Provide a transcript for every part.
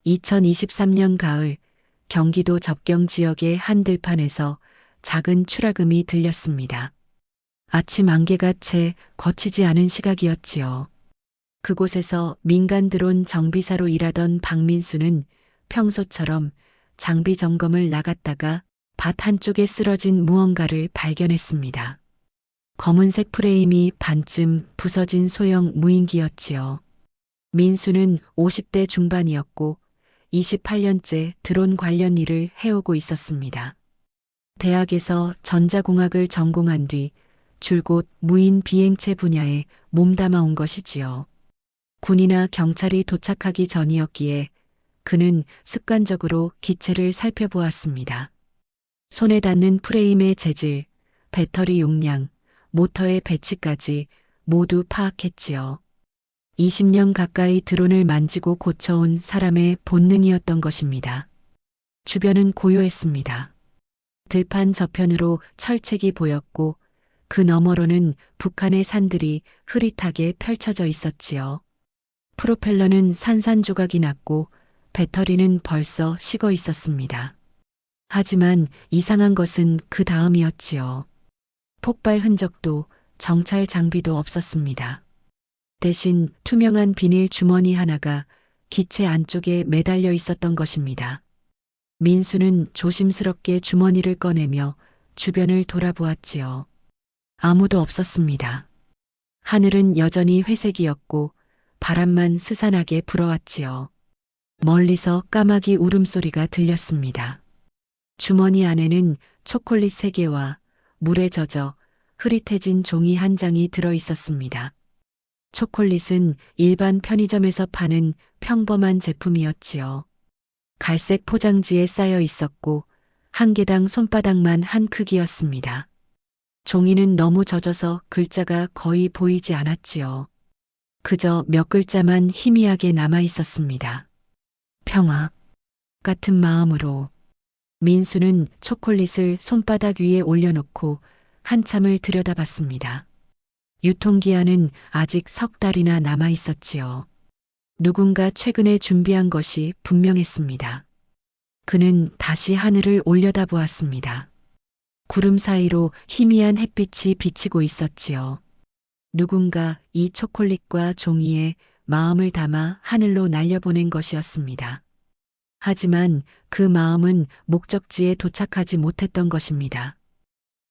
2023년 가을 경기도 접경 지역의 한 들판에서 작은 추락음이 들렸습니다. 아침 안개가 채 거치지 않은 시각이었지요. 그곳에서 민간 드론 정비사로 일하던 박민수는 평소처럼 장비 점검을 나갔다가 밭 한쪽에 쓰러진 무언가를 발견했습니다. 검은색 프레임이 반쯤 부서진 소형 무인기였지요. 민수는 50대 중반이었고 28년째 드론 관련 일을 해오고 있었습니다. 대학에서 전자공학을 전공한 뒤 줄곧 무인 비행체 분야에 몸담아 온 것이지요. 군이나 경찰이 도착하기 전이었기에 그는 습관적으로 기체를 살펴보았습니다. 손에 닿는 프레임의 재질, 배터리 용량, 모터의 배치까지 모두 파악했지요. 20년 가까이 드론을 만지고 고쳐온 사람의 본능이었던 것입니다. 주변은 고요했습니다. 들판 저편으로 철책이 보였고 그 너머로는 북한의 산들이 흐릿하게 펼쳐져 있었지요. 프로펠러는 산산조각이 났고 배터리는 벌써 식어 있었습니다. 하지만 이상한 것은 그 다음이었지요. 폭발 흔적도 정찰 장비도 없었습니다. 대신 투명한 비닐 주머니 하나가 기체 안쪽에 매달려 있었던 것입니다. 민수는 조심스럽게 주머니를 꺼내며 주변을 돌아보았지요. 아무도 없었습니다. 하늘은 여전히 회색이었고 바람만 스산하게 불어왔지요. 멀리서 까마귀 울음소리가 들렸습니다. 주머니 안에는 초콜릿 3개와 물에 젖어 흐릿해진 종이 한 장이 들어 있었습니다. 초콜릿은 일반 편의점에서 파는 평범한 제품이었지요. 갈색 포장지에 쌓여 있었고 한 개당 손바닥만 한 크기였습니다. 종이는 너무 젖어서 글자가 거의 보이지 않았지요. 그저 몇 글자만 희미하게 남아 있었습니다. 평화 같은 마음으로 민수는 초콜릿을 손바닥 위에 올려놓고 한참을 들여다봤습니다. 유통기한은 아직 3달이나 남아 있었지요. 누군가 최근에 준비한 것이 분명했습니다. 그는 다시 하늘을 올려다보았습니다. 구름 사이로 희미한 햇빛이 비치고 있었지요. 누군가 이 초콜릿과 종이에 마음을 담아 하늘로 날려보낸 것이었습니다. 하지만 그 마음은 목적지에 도착하지 못했던 것입니다.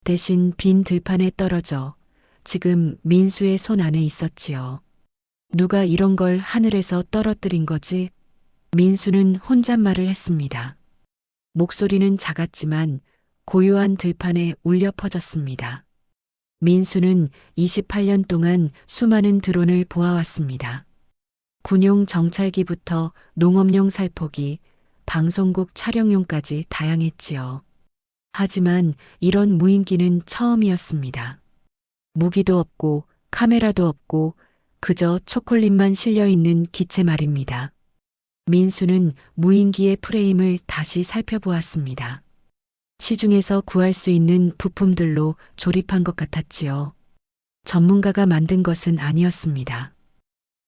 대신 빈 들판에 떨어져 지금 민수의 손 안에 있었지요. 누가 이런 걸 하늘에서 떨어뜨린 거지? 민수는 혼잣말을 했습니다. 목소리는 작았지만 고요한 들판에 울려 퍼졌습니다. 민수는 28년 동안 수많은 드론을 보아왔습니다. 군용 정찰기부터 농업용 살포기, 방송국 촬영용까지 다양했지요. 하지만 이런 무인기는 처음이었습니다. 무기도 없고 카메라도 없고 그저 초콜릿만 실려있는 기체 말입니다. 민수는 무인기의 프레임을 다시 살펴보았습니다. 시중에서 구할 수 있는 부품들로 조립한 것 같았지요. 전문가가 만든 것은 아니었습니다.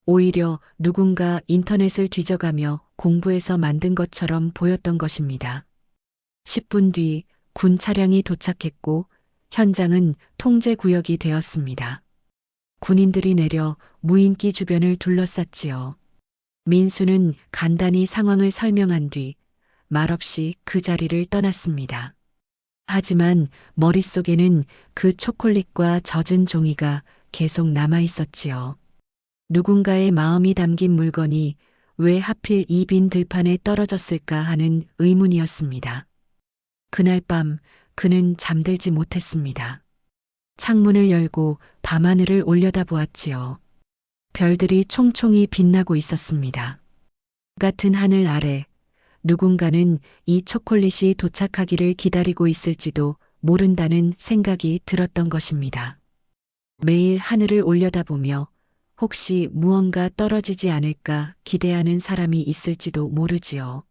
오히려 누군가 인터넷을 뒤져가며 공부해서 만든 것처럼 보였던 것입니다. 10분 뒤 군 차량이 도착했고 현장은 통제구역이 되었습니다. 군인들이 내려 무인기 주변을 둘러쌌지요. 민수는 간단히 상황을 설명한 뒤 말없이 그 자리를 떠났습니다. 하지만 머릿속에는 그 초콜릿과 젖은 종이가 계속 남아 있었지요. 누군가의 마음이 담긴 물건이 왜 하필 이 빈 들판에 떨어졌을까 하는 의문이었습니다. 그날 밤 그는 잠들지 못했습니다. 창문을 열고 밤하늘을 올려다보았지요. 별들이 총총히 빛나고 있었습니다. 같은 하늘 아래 누군가는 이 초콜릿이 도착하기를 기다리고 있을지도 모른다는 생각이 들었던 것입니다. 매일 하늘을 올려다보며 혹시 무언가 떨어지지 않을까 기대하는 사람이 있을지도 모르지요.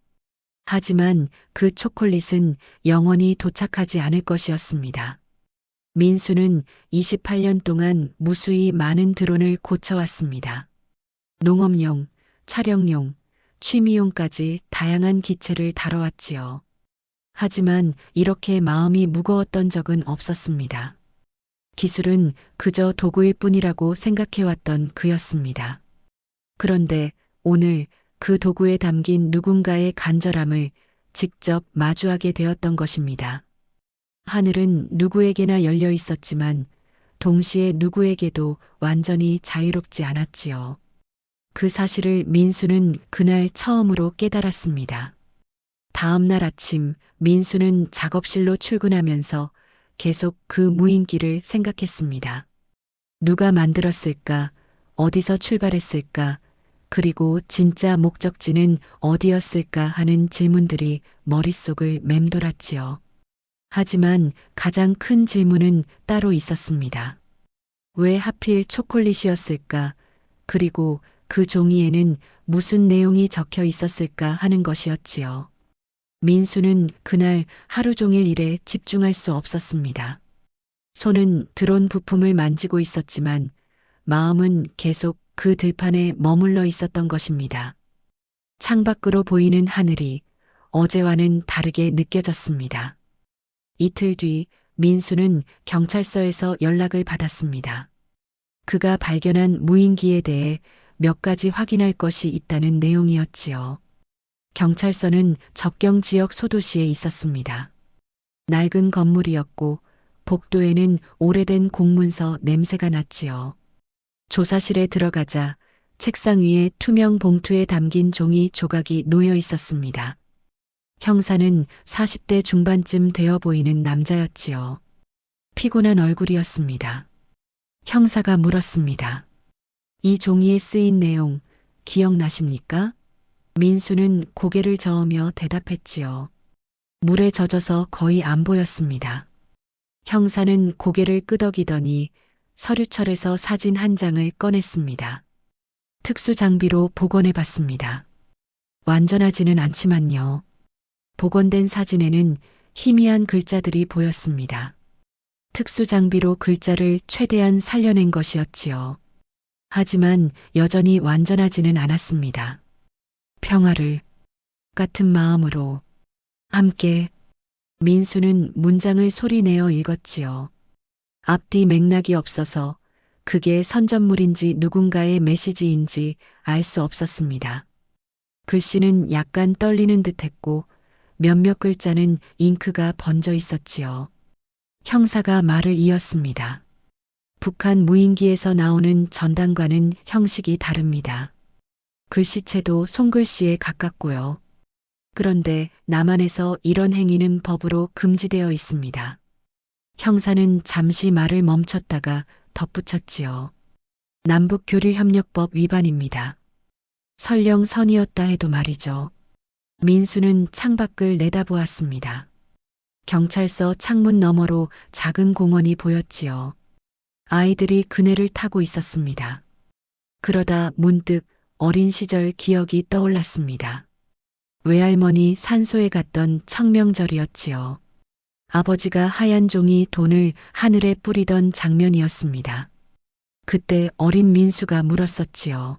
하지만 그 초콜릿은 영원히 도착하지 않을 것이었습니다. 민수는 28년 동안 무수히 많은 드론을 고쳐왔습니다. 농업용, 촬영용, 취미용까지 다양한 기체를 다뤄왔지요. 하지만 이렇게 마음이 무거웠던 적은 없었습니다. 기술은 그저 도구일 뿐이라고 생각해왔던 그였습니다. 그런데 오늘 그 도구에 담긴 누군가의 간절함을 직접 마주하게 되었던 것입니다. 하늘은 누구에게나 열려 있었지만 동시에 누구에게도 완전히 자유롭지 않았지요. 그 사실을 민수는 그날 처음으로 깨달았습니다. 다음 날 아침 민수는 작업실로 출근하면서 계속 그 무인기를 생각했습니다. 누가 만들었을까? 어디서 출발했을까? 그리고 진짜 목적지는 어디였을까 하는 질문들이 머릿속을 맴돌았지요. 하지만 가장 큰 질문은 따로 있었습니다. 왜 하필 초콜릿이었을까? 그리고 그 종이에는 무슨 내용이 적혀 있었을까 하는 것이었지요. 민수는 그날 하루 종일 일에 집중할 수 없었습니다. 손은 드론 부품을 만지고 있었지만 마음은 계속 그 들판에 머물러 있었던 것입니다. 창밖으로 보이는 하늘이 어제와는 다르게 느껴졌습니다. 이틀 뒤 민수는 경찰서에서 연락을 받았습니다. 그가 발견한 무인기에 대해 몇 가지 확인할 것이 있다는 내용이었지요. 경찰서는 접경 지역 소도시에 있었습니다. 낡은 건물이었고 복도에는 오래된 공문서 냄새가 났지요. 조사실에 들어가자 책상 위에 투명 봉투에 담긴 종이 조각이 놓여 있었습니다. 형사는 40대 중반쯤 되어 보이는 남자였지요. 피곤한 얼굴이었습니다. 형사가 물었습니다. 이 종이에 쓰인 내용 기억나십니까? 민수는 고개를 저으며 대답했지요. 물에 젖어서 거의 안 보였습니다. 형사는 고개를 끄덕이더니 서류철에서 사진 한 장을 꺼냈습니다. 특수 장비로 복원해 봤습니다. 완전하지는 않지만요. 복원된 사진에는 희미한 글자들이 보였습니다. 특수 장비로 글자를 최대한 살려낸 것이었지요. 하지만 여전히 완전하지는 않았습니다. 평화를 같은 마음으로 함께 민수는 문장을 소리내어 읽었지요. 앞뒤 맥락이 없어서 그게 선전물인지 누군가의 메시지인지 알 수 없었습니다. 글씨는 약간 떨리는 듯했고 몇몇 글자는 잉크가 번져 있었지요. 형사가 말을 이었습니다. 북한 무인기에서 나오는 전단과는 형식이 다릅니다. 글씨체도 손글씨에 가깝고요. 그런데 남한에서 이런 행위는 법으로 금지되어 있습니다. 형사는 잠시 말을 멈췄다가 덧붙였지요. 남북교류협력법 위반입니다. 설령 선이었다 해도 말이죠. 민수는 창밖을 내다보았습니다. 경찰서 창문 너머로 작은 공원이 보였지요. 아이들이 그네를 타고 있었습니다. 그러다 문득 어린 시절 기억이 떠올랐습니다. 외할머니 산소에 갔던 청명절이었지요. 아버지가 하얀 종이 돈을 하늘에 뿌리던 장면이었습니다. 그때 어린 민수가 물었었지요.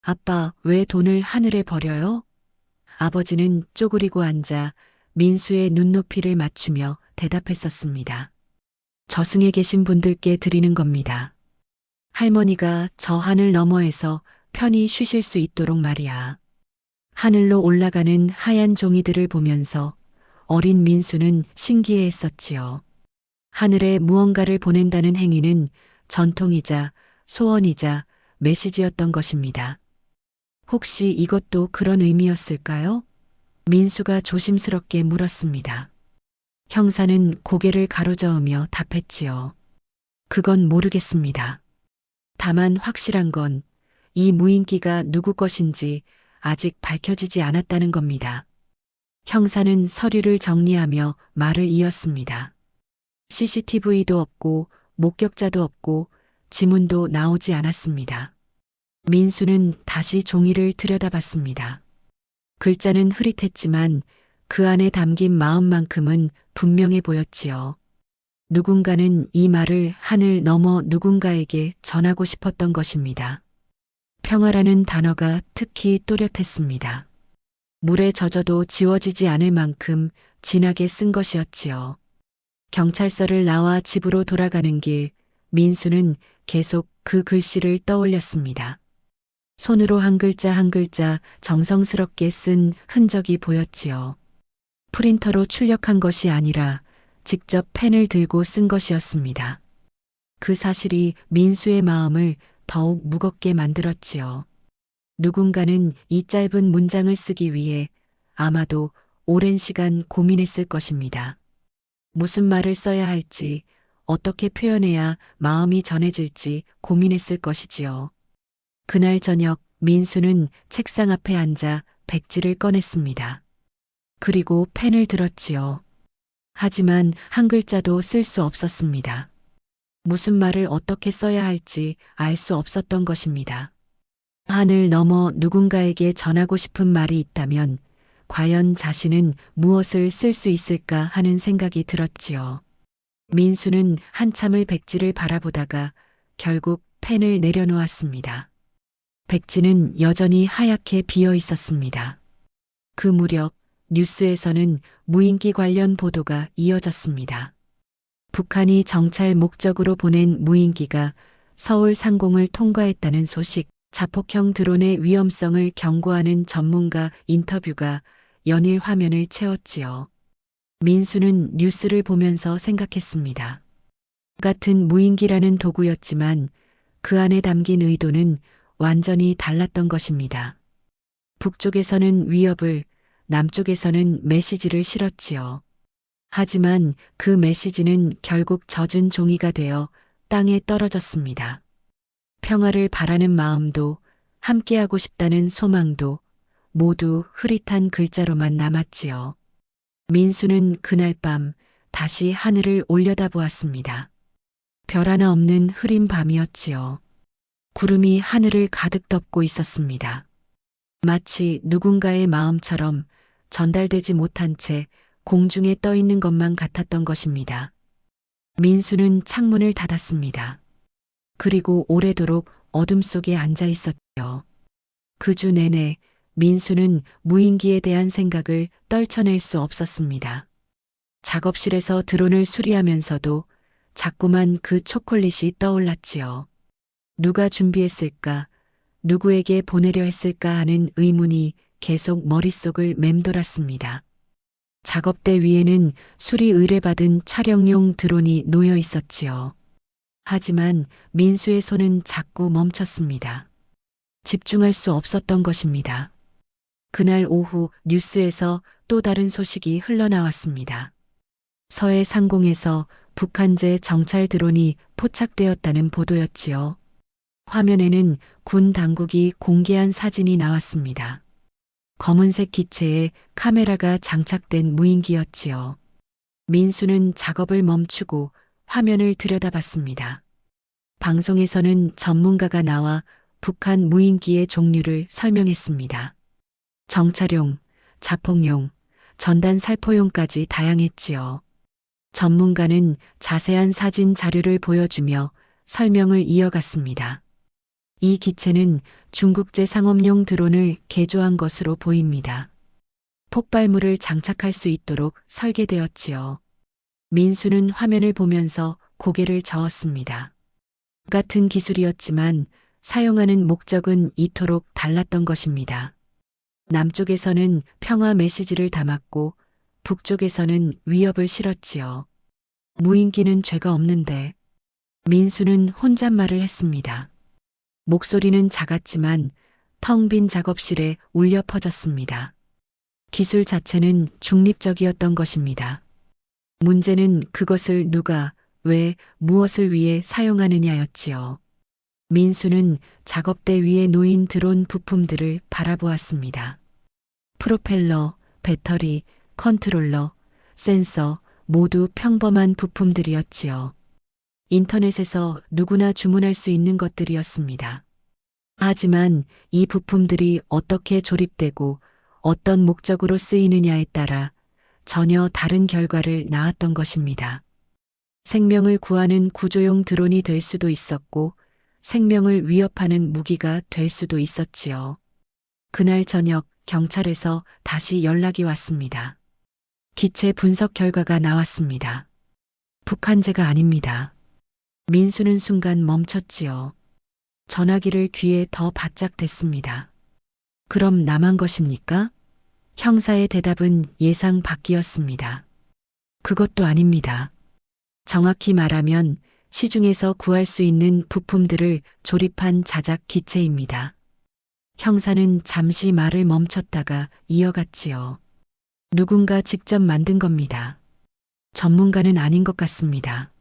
아빠, 왜 돈을 하늘에 버려요? 아버지는 쪼그리고 앉아 민수의 눈높이를 맞추며 대답했었습니다. 저승에 계신 분들께 드리는 겁니다. 할머니가 저 하늘 너머에서 편히 쉬실 수 있도록 말이야. 하늘로 올라가는 하얀 종이들을 보면서 어린 민수는 신기해했었지요. 하늘에 무언가를 보낸다는 행위는 전통이자 소원이자 메시지였던 것입니다. 혹시 이것도 그런 의미였을까요? 민수가 조심스럽게 물었습니다. 형사는 고개를 가로저으며 답했지요. 그건 모르겠습니다. 다만 확실한 건 이 무인기가 누구 것인지 아직 밝혀지지 않았다는 겁니다. 형사는 서류를 정리하며 말을 이었습니다. CCTV도 없고 목격자도 없고 지문도 나오지 않았습니다. 민수는 다시 종이를 들여다봤습니다. 글자는 흐릿했지만 그 안에 담긴 마음만큼은 분명해 보였지요. 누군가는 이 말을 하늘 너머 누군가에게 전하고 싶었던 것입니다. 평화라는 단어가 특히 또렷했습니다. 물에 젖어도 지워지지 않을 만큼 진하게 쓴 것이었지요. 경찰서를 나와 집으로 돌아가는 길, 민수는 계속 그 글씨를 떠올렸습니다. 손으로 한 글자 한 글자 정성스럽게 쓴 흔적이 보였지요. 프린터로 출력한 것이 아니라 직접 펜을 들고 쓴 것이었습니다. 그 사실이 민수의 마음을 더욱 무겁게 만들었지요. 누군가는 이 짧은 문장을 쓰기 위해 아마도 오랜 시간 고민했을 것입니다. 무슨 말을 써야 할지, 어떻게 표현해야 마음이 전해질지 고민했을 것이지요. 그날 저녁 민수는 책상 앞에 앉아 백지를 꺼냈습니다. 그리고 펜을 들었지요. 하지만 한 글자도 쓸 수 없었습니다. 무슨 말을 어떻게 써야 할지 알 수 없었던 것입니다. 하늘 넘어 누군가에게 전하고 싶은 말이 있다면 과연 자신은 무엇을 쓸 수 있을까 하는 생각이 들었지요. 민수는 한참을 백지를 바라보다가 결국 펜을 내려놓았습니다. 백지는 여전히 하얗게 비어 있었습니다. 그 무렵 뉴스에서는 무인기 관련 보도가 이어졌습니다. 북한이 정찰 목적으로 보낸 무인기가 서울 상공을 통과했다는 소식, 자폭형 드론의 위험성을 경고하는 전문가 인터뷰가 연일 화면을 채웠지요. 민수는 뉴스를 보면서 생각했습니다. 같은 무인기라는 도구였지만 그 안에 담긴 의도는 완전히 달랐던 것입니다. 북쪽에서는 위협을, 남쪽에서는 메시지를 실었지요. 하지만 그 메시지는 결국 젖은 종이가 되어 땅에 떨어졌습니다. 평화를 바라는 마음도 함께하고 싶다는 소망도 모두 흐릿한 글자로만 남았지요. 민수는 그날 밤 다시 하늘을 올려다보았습니다. 별 하나 없는 흐린 밤이었지요. 구름이 하늘을 가득 덮고 있었습니다. 마치 누군가의 마음처럼 전달되지 못한 채 공중에 떠 있는 것만 같았던 것입니다. 민수는 창문을 닫았습니다. 그리고 오래도록 어둠 속에 앉아 있었죠. 그 주 내내 민수는 무인기에 대한 생각을 떨쳐낼 수 없었습니다. 작업실에서 드론을 수리하면서도 자꾸만 그 초콜릿이 떠올랐지요. 누가 준비했을까? 누구에게 보내려 했을까 하는 의문이 계속 머릿속을 맴돌았습니다. 작업대 위에는 수리 의뢰받은 촬영용 드론이 놓여 있었지요. 하지만 민수의 손은 자꾸 멈췄습니다. 집중할 수 없었던 것입니다. 그날 오후 뉴스에서 또 다른 소식이 흘러나왔습니다. 서해 상공에서 북한제 정찰 드론이 포착되었다는 보도였지요. 화면에는 군 당국이 공개한 사진이 나왔습니다. 검은색 기체에 카메라가 장착된 무인기였지요. 민수는 작업을 멈추고 화면을 들여다봤습니다. 방송에서는 전문가가 나와 북한 무인기의 종류를 설명했습니다. 정찰용, 자폭용, 전단 살포용까지 다양했지요. 전문가는 자세한 사진 자료를 보여주며 설명을 이어갔습니다. 이 기체는 중국제 상업용 드론을 개조한 것으로 보입니다. 폭발물을 장착할 수 있도록 설계되었지요. 민수는 화면을 보면서 고개를 저었습니다. 같은 기술이었지만 사용하는 목적은 이토록 달랐던 것입니다. 남쪽에서는 평화 메시지를 담았고 북쪽에서는 위협을 실었지요. 무인기는 죄가 없는데. 민수는 혼잣말을 했습니다. 목소리는 작았지만 텅 빈 작업실에 울려 퍼졌습니다. 기술 자체는 중립적이었던 것입니다. 문제는 그것을 누가, 왜, 무엇을 위해 사용하느냐였지요. 민수는 작업대 위에 놓인 드론 부품들을 바라보았습니다. 프로펠러, 배터리, 컨트롤러, 센서 모두 평범한 부품들이었지요. 인터넷에서 누구나 주문할 수 있는 것들이었습니다. 하지만 이 부품들이 어떻게 조립되고 어떤 목적으로 쓰이느냐에 따라 전혀 다른 결과를 낳았던 것입니다. 생명을 구하는 구조용 드론이 될 수도 있었고 생명을 위협하는 무기가 될 수도 있었지요. 그날 저녁 경찰에서 다시 연락이 왔습니다. 기체 분석 결과가 나왔습니다. 북한제가 아닙니다. 민수는 순간 멈췄지요. 전화기를 귀에 더 바짝 댔습니다. 그럼 남한 것입니까? 형사의 대답은 예상 밖이었습니다. 그것도 아닙니다. 정확히 말하면 시중에서 구할 수 있는 부품들을 조립한 자작 기체입니다. 형사는 잠시 말을 멈췄다가 이어갔지요. 누군가 직접 만든 겁니다. 전문가는 아닌 것 같습니다.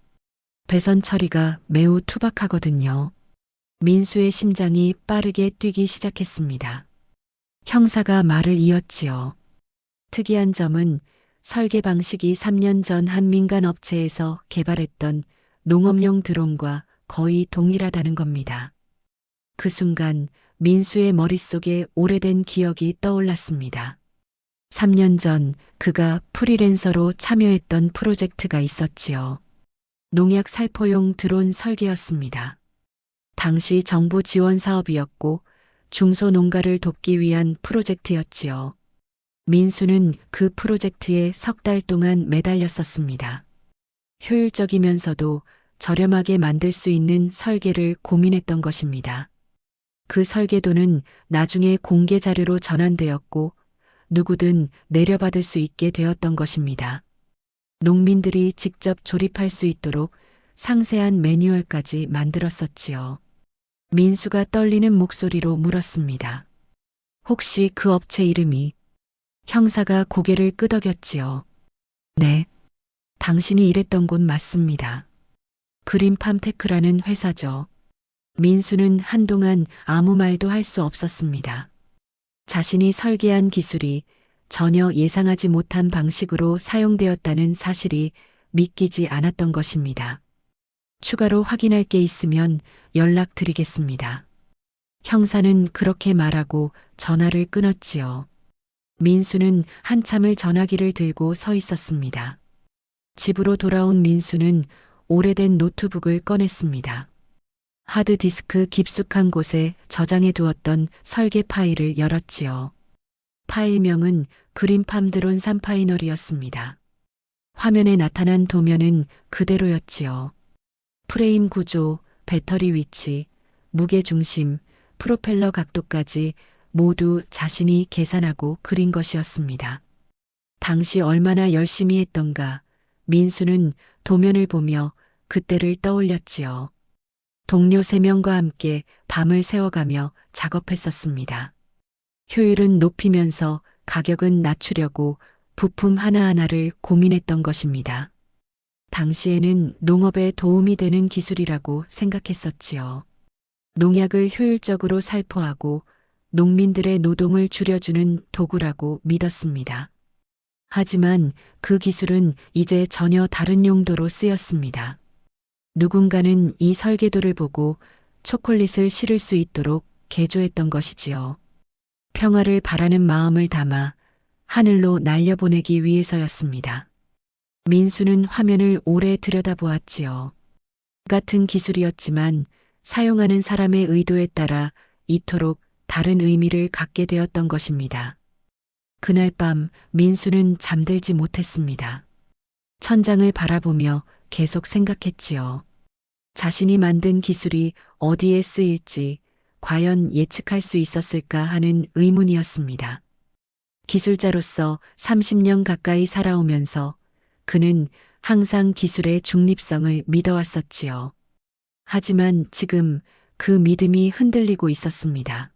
배선 처리가 매우 투박하거든요. 민수의 심장이 빠르게 뛰기 시작했습니다. 형사가 말을 이었지요. 특이한 점은 설계 방식이 3년 전 한 민간 업체에서 개발했던 농업용 드론과 거의 동일하다는 겁니다. 그 순간 민수의 머릿속에 오래된 기억이 떠올랐습니다. 3년 전 그가 프리랜서로 참여했던 프로젝트가 있었지요. 농약 살포용 드론 설계였습니다. 당시 정부 지원 사업이었고 중소농가를 돕기 위한 프로젝트였지요. 민수는 그 프로젝트에 석 달 동안 매달렸었습니다. 효율적이면서도 저렴하게 만들 수 있는 설계를 고민했던 것입니다. 그 설계도는 나중에 공개 자료로 전환되었고 누구든 내려받을 수 있게 되었던 것입니다. 농민들이 직접 조립할 수 있도록 상세한 매뉴얼까지 만들었었지요. 민수가 떨리는 목소리로 물었습니다. 혹시 그 업체 이름이? 형사가 고개를 끄덕였지요. 네. 당신이 일했던 곳 맞습니다. 그린팜테크라는 회사죠. 민수는 한동안 아무 말도 할 수 없었습니다. 자신이 설계한 기술이 전혀 예상하지 못한 방식으로 사용되었다는 사실이 믿기지 않았던 것입니다. 추가로 확인할 게 있으면 연락드리겠습니다. 형사는 그렇게 말하고 전화를 끊었지요. 민수는 한참을 전화기를 들고 서 있었습니다. 집으로 돌아온 민수는 오래된 노트북을 꺼냈습니다. 하드디스크 깊숙한 곳에 저장해 두었던 설계 파일을 열었지요. 파일명은 그린팜 드론 3파이널이었습니다. 화면에 나타난 도면은 그대로였지요. 프레임 구조, 배터리 위치, 무게 중심, 프로펠러 각도까지 모두 자신이 계산하고 그린 것이었습니다. 당시 얼마나 열심히 했던가 민수는 도면을 보며 그때를 떠올렸지요. 동료 3명과 함께 밤을 새워가며 작업했었습니다. 효율은 높이면서 가격은 낮추려고 부품 하나하나를 고민했던 것입니다. 당시에는 농업에 도움이 되는 기술이라고 생각했었지요. 농약을 효율적으로 살포하고 농민들의 노동을 줄여주는 도구라고 믿었습니다. 하지만 그 기술은 이제 전혀 다른 용도로 쓰였습니다. 누군가는 이 설계도를 보고 초콜릿을 실을 수 있도록 개조했던 것이지요. 평화를 바라는 마음을 담아 하늘로 날려보내기 위해서였습니다. 민수는 화면을 오래 들여다보았지요. 같은 기술이었지만 사용하는 사람의 의도에 따라 이토록 다른 의미를 갖게 되었던 것입니다. 그날 밤 민수는 잠들지 못했습니다. 천장을 바라보며 계속 생각했지요. 자신이 만든 기술이 어디에 쓰일지 과연 예측할 수 있었을까 하는 의문이었습니다. 기술자로서 30년 가까이 살아오면서 그는 항상 기술의 중립성을 믿어왔었지요. 하지만 지금 그 믿음이 흔들리고 있었습니다.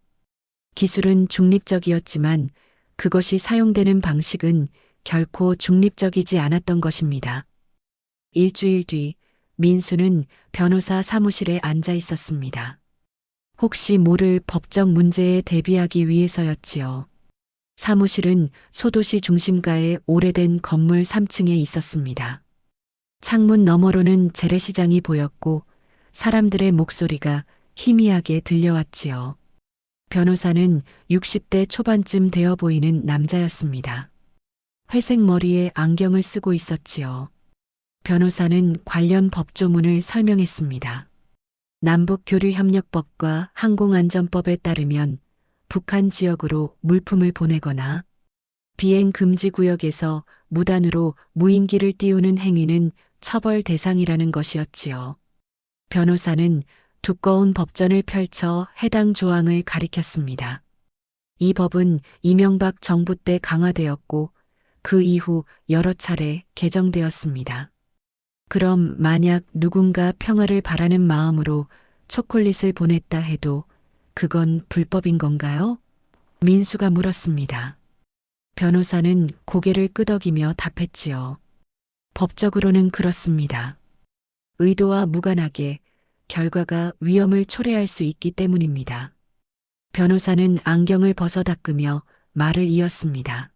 기술은 중립적이었지만 그것이 사용되는 방식은 결코 중립적이지 않았던 것입니다. 일주일 뒤 민수는 변호사 사무실에 앉아 있었습니다. 혹시 모를 법적 문제에 대비하기 위해서였지요. 사무실은 소도시 중심가의 오래된 건물 3층에 있었습니다. 창문 너머로는 재래시장이 보였고 사람들의 목소리가 희미하게 들려왔지요. 변호사는 60대 초반쯤 되어 보이는 남자였습니다. 회색 머리에 안경을 쓰고 있었지요. 변호사는 관련 법조문을 설명했습니다. 남북교류협력법과 항공안전법에 따르면 북한 지역으로 물품을 보내거나 비행 금지 구역에서 무단으로 무인기를 띄우는 행위는 처벌 대상이라는 것이었지요. 변호사는 두꺼운 법전을 펼쳐 해당 조항을 가리켰습니다. 이 법은 이명박 정부 때 강화되었고 그 이후 여러 차례 개정되었습니다. 그럼 만약 누군가 평화를 바라는 마음으로 초콜릿을 보냈다 해도 그건 불법인 건가요? 민수가 물었습니다. 변호사는 고개를 끄덕이며 답했지요. 법적으로는 그렇습니다. 의도와 무관하게 결과가 위험을 초래할 수 있기 때문입니다. 변호사는 안경을 벗어 닦으며 말을 이었습니다.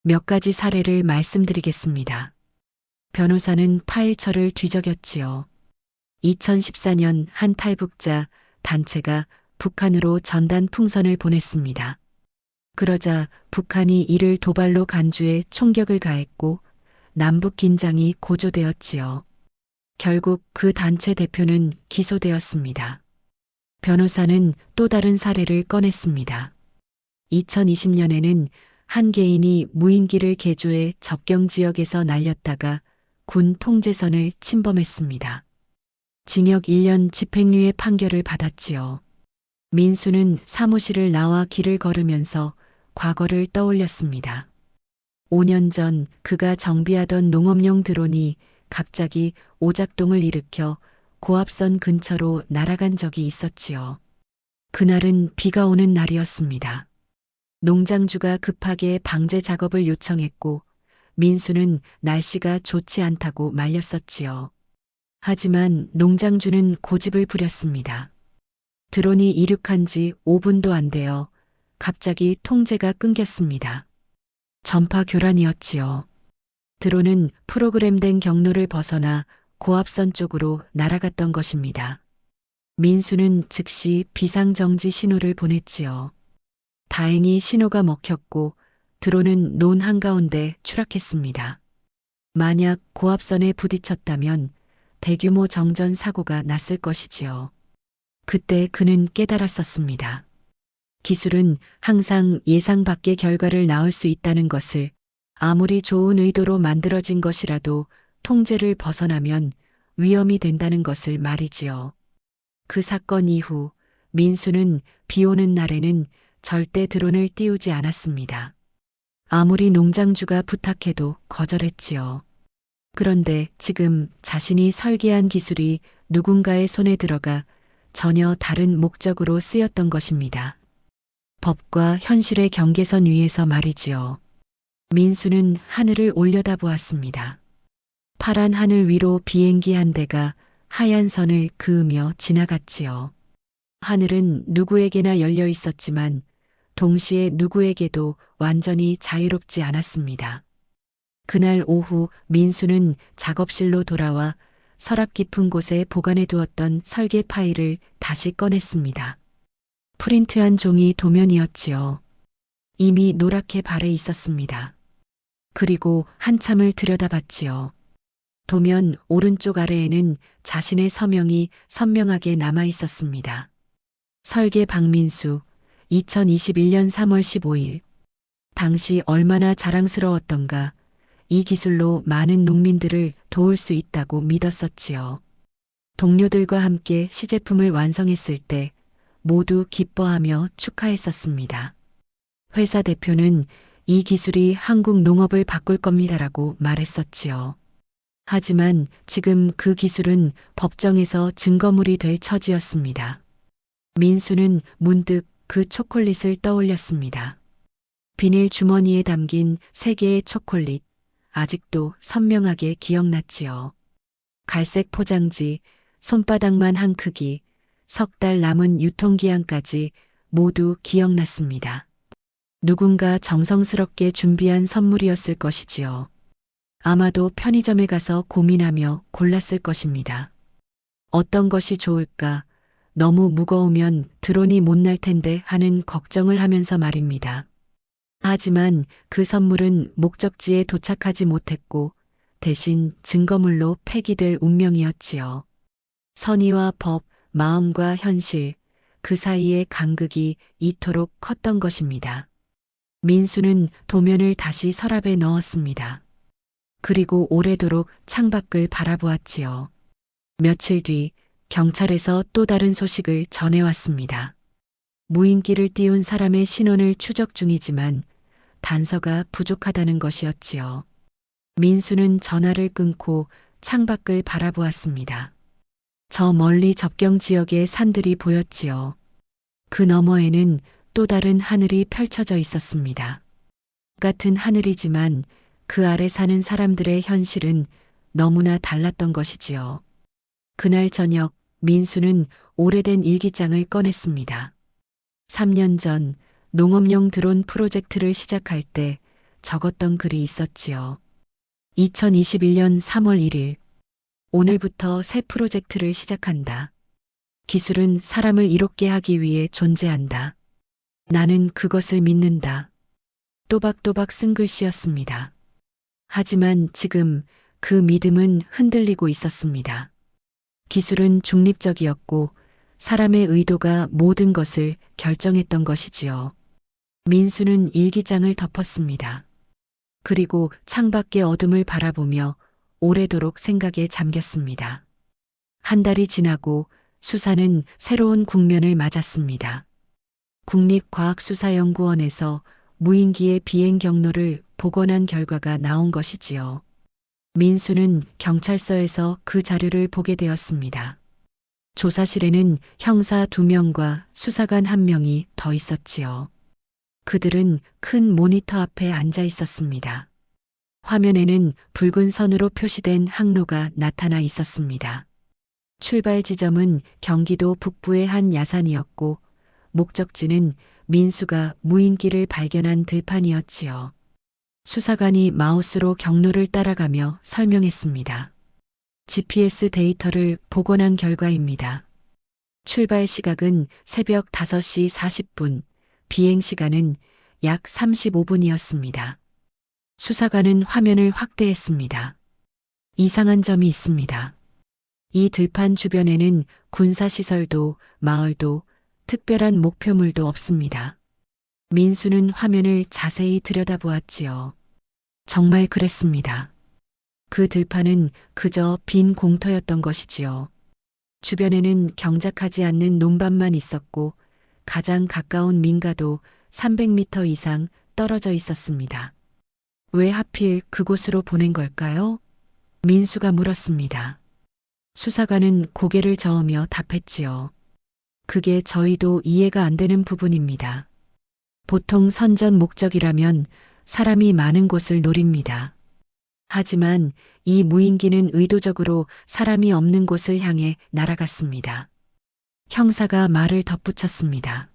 몇 가지 사례를 말씀드리겠습니다. 변호사는 파일처를 뒤적였지요. 2014년 한 탈북자 단체가 북한으로 전단 풍선을 보냈습니다. 그러자 북한이 이를 도발로 간주해 총격을 가했고 남북 긴장이 고조되었지요. 결국 그 단체 대표는 기소되었습니다. 변호사는 또 다른 사례를 꺼냈습니다. 2020년에는 한 개인이 무인기를 개조해 접경 지역에서 날렸다가 군 통제선을 침범했습니다. 징역 1년 집행유예 판결을 받았지요. 민수는 사무실을 나와 길을 걸으면서 과거를 떠올렸습니다. 5년 전 그가 정비하던 농업용 드론이 갑자기 오작동을 일으켜 고압선 근처로 날아간 적이 있었지요. 그날은 비가 오는 날이었습니다. 농장주가 급하게 방제 작업을 요청했고 민수는 날씨가 좋지 않다고 말렸었지요. 하지만 농장주는 고집을 부렸습니다. 드론이 이륙한 지 5분도 안 되어 갑자기 통제가 끊겼습니다. 전파 교란이었지요. 드론은 프로그램된 경로를 벗어나 고압선 쪽으로 날아갔던 것입니다. 민수는 즉시 비상정지 신호를 보냈지요. 다행히 신호가 먹혔고 드론은 논 한가운데 추락했습니다. 만약 고압선에 부딪혔다면 대규모 정전 사고가 났을 것이지요. 그때 그는 깨달았었습니다. 기술은 항상 예상 밖의 결과를 낳을 수 있다는 것을, 아무리 좋은 의도로 만들어진 것이라도 통제를 벗어나면 위험이 된다는 것을 말이지요. 그 사건 이후 민수는 비 오는 날에는 절대 드론을 띄우지 않았습니다. 아무리 농장주가 부탁해도 거절했지요. 그런데 지금 자신이 설계한 기술이 누군가의 손에 들어가 전혀 다른 목적으로 쓰였던 것입니다. 법과 현실의 경계선 위에서 말이지요. 민수는 하늘을 올려다보았습니다. 파란 하늘 위로 비행기 한 대가 하얀 선을 그으며 지나갔지요. 하늘은 누구에게나 열려 있었지만 동시에 누구에게도 완전히 자유롭지 않았습니다. 그날 오후 민수는 작업실로 돌아와 서랍 깊은 곳에 보관해 두었던 설계 파일을 다시 꺼냈습니다. 프린트한 종이 도면이었지요. 이미 노랗게 발해 있었습니다. 그리고 한참을 들여다봤지요. 도면 오른쪽 아래에는 자신의 서명이 선명하게 남아 있었습니다. 설계 박민수, 2021년 3월 15일. 당시 얼마나 자랑스러웠던가. 이 기술로 많은 농민들을 도울 수 있다고 믿었었지요. 동료들과 함께 시제품을 완성했을 때 모두 기뻐하며 축하했었습니다. 회사 대표는 이 기술이 한국 농업을 바꿀 겁니다라고 말했었지요. 하지만 지금 그 기술은 법정에서 증거물이 될 처지였습니다. 민수는 문득 그 초콜릿을 떠올렸습니다. 비닐 주머니에 담긴 3개의 초콜릿, 아직도 선명하게 기억났지요. 갈색 포장지, 손바닥만 한 크기, 3달 남은 유통기한까지 모두 기억났습니다. 누군가 정성스럽게 준비한 선물이었을 것이지요. 아마도 편의점에 가서 고민하며 골랐을 것입니다. 어떤 것이 좋을까? 너무 무거우면 드론이 못 날 텐데 하는 걱정을 하면서 말입니다. 하지만 그 선물은 목적지에 도착하지 못했고 대신 증거물로 폐기될 운명이었지요. 선의와 법, 마음과 현실, 그 사이의 간극이 이토록 컸던 것입니다. 민수는 도면을 다시 서랍에 넣었습니다. 그리고 오래도록 창밖을 바라보았지요. 며칠 뒤 경찰에서 또 다른 소식을 전해왔습니다. 무인기를 띄운 사람의 신원을 추적 중이지만 단서가 부족하다는 것이었지요. 민수는 전화를 끊고 창밖을 바라보았습니다. 저 멀리 접경 지역의 산들이 보였지요. 그 너머에는 또 다른 하늘이 펼쳐져 있었습니다. 같은 하늘이지만 그 아래 사는 사람들의 현실은 너무나 달랐던 것이지요. 그날 저녁 민수는 오래된 일기장을 꺼냈습니다. 3년 전 농업용 드론 프로젝트를 시작할 때 적었던 글이 있었지요. 2021년 3월 1일. 오늘부터 새 프로젝트를 시작한다. 기술은 사람을 이롭게 하기 위해 존재한다. 나는 그것을 믿는다. 또박또박 쓴 글씨였습니다. 하지만 지금 그 믿음은 흔들리고 있었습니다. 기술은 중립적이었고 사람의 의도가 모든 것을 결정했던 것이지요. 민수는 일기장을 덮었습니다. 그리고 창밖의 어둠을 바라보며 오래도록 생각에 잠겼습니다. 한 달이 지나고 수사는 새로운 국면을 맞았습니다. 국립과학수사연구원에서 무인기의 비행 경로를 복원한 결과가 나온 것이지요. 민수는 경찰서에서 그 자료를 보게 되었습니다. 조사실에는 형사 2명과 수사관 1명이 더 있었지요. 그들은 큰 모니터 앞에 앉아 있었습니다. 화면에는 붉은 선으로 표시된 항로가 나타나 있었습니다. 출발 지점은 경기도 북부의 한 야산이었고 목적지는 민수가 무인기를 발견한 들판이었지요. 수사관이 마우스로 경로를 따라가며 설명했습니다. GPS 데이터를 복원한 결과입니다. 출발 시각은 새벽 5시 40분, 비행 시간은 약 35분이었습니다. 수사관은 화면을 확대했습니다. 이상한 점이 있습니다. 이 들판 주변에는 군사시설도 마을도 특별한 목표물도 없습니다. 민수는 화면을 자세히 들여다보았지요. 정말 그랬습니다. 그 들판은 그저 빈 공터였던 것이지요. 주변에는 경작하지 않는 논밭만 있었고 가장 가까운 민가도 300m 이상 떨어져 있었습니다. 왜 하필 그곳으로 보낸 걸까요? 민수가 물었습니다. 수사관은 고개를 저으며 답했지요. 그게 저희도 이해가 안 되는 부분입니다. 보통 선전 목적이라면 사람이 많은 곳을 노립니다. 하지만 이 무인기는 의도적으로 사람이 없는 곳을 향해 날아갔습니다. 형사가 말을 덧붙였습니다.